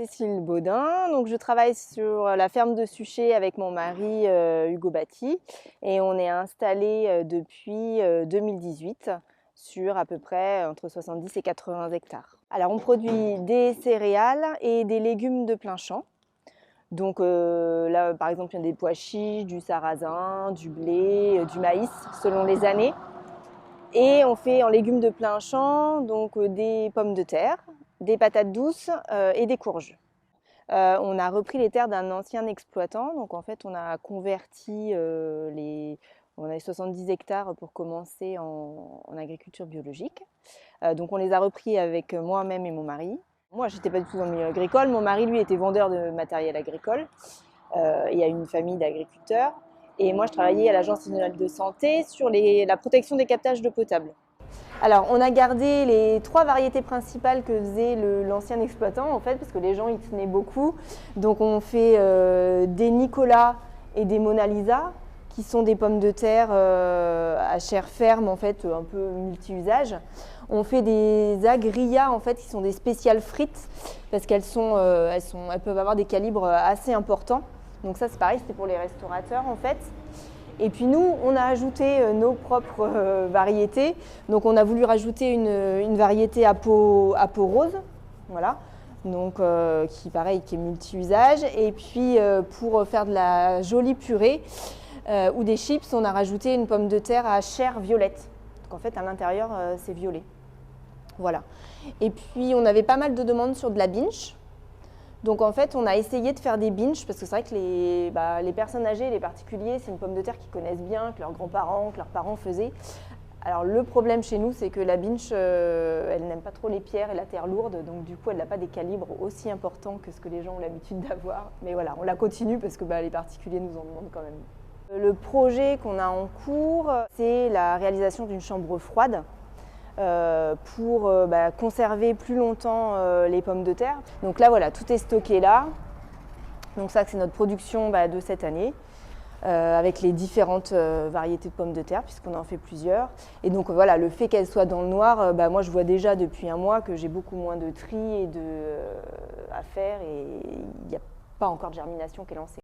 Cécile Baudin, donc je travaille sur la ferme de Suchet avec mon mari Hugo Batty et on est installé depuis 2018 sur à peu près entre 70 et 80 hectares. Alors on produit des céréales et des légumes de plein champ. Donc là par exemple il y a des pois chiches, du sarrasin, du blé, du maïs selon les années. Et on fait en légumes de plein champ donc des pommes de terre, des patates douces et des courges. On a repris les terres d'un ancien exploitant, donc en fait on a converti on avait 70 hectares pour commencer en agriculture biologique. Donc on les a repris avec moi-même et mon mari. Moi j'étais pas du tout dans le milieu agricole, mon mari lui était vendeur de matériel agricole. Il y a une famille d'agriculteurs. Et moi je travaillais à l'Agence régionale de santé sur la protection des captages d'eau potable. Alors, on a gardé les 3 variétés principales que faisait l'ancien exploitant, en fait, parce que les gens y tenaient beaucoup. Donc, on fait des Nicolas et des Mona Lisa, qui sont des pommes de terre à chair ferme, en fait, un peu multi-usage. On fait des Agria, en fait, qui sont des spéciales frites, parce qu'elles peuvent avoir des calibres assez importants. Donc ça, c'est pareil, c'était pour les restaurateurs, en fait. Et puis nous, on a ajouté nos propres variétés. Donc on a voulu rajouter une variété à peau rose, voilà. Donc qui est multi-usage. Et puis pour faire de la jolie purée ou des chips, on a rajouté une pomme de terre à chair violette. Donc en fait à l'intérieur c'est violet. Voilà. Et puis on avait pas mal de demandes sur de la binge. Donc en fait, on a essayé de faire des binges parce que c'est vrai que les personnes âgées, les particuliers, c'est une pomme de terre qu'ils connaissent bien, que leurs grands-parents, que leurs parents faisaient. Alors le problème chez nous, c'est que la binge, elle n'aime pas trop les pierres et la terre lourde, donc du coup, elle n'a pas des calibres aussi importants que ce que les gens ont l'habitude d'avoir. Mais voilà, on la continue parce que les particuliers nous en demandent quand même. Le projet qu'on a en cours, c'est la réalisation d'une chambre froide. Pour conserver plus longtemps les pommes de terre. Donc là voilà, tout est stocké là. Donc ça c'est notre production de cette année avec les différentes variétés de pommes de terre puisqu'on en fait plusieurs. Et donc voilà, le fait qu'elles soient dans le noir, moi je vois déjà depuis un mois que j'ai beaucoup moins de tri et à faire et il n'y a pas encore de germination qui est lancée.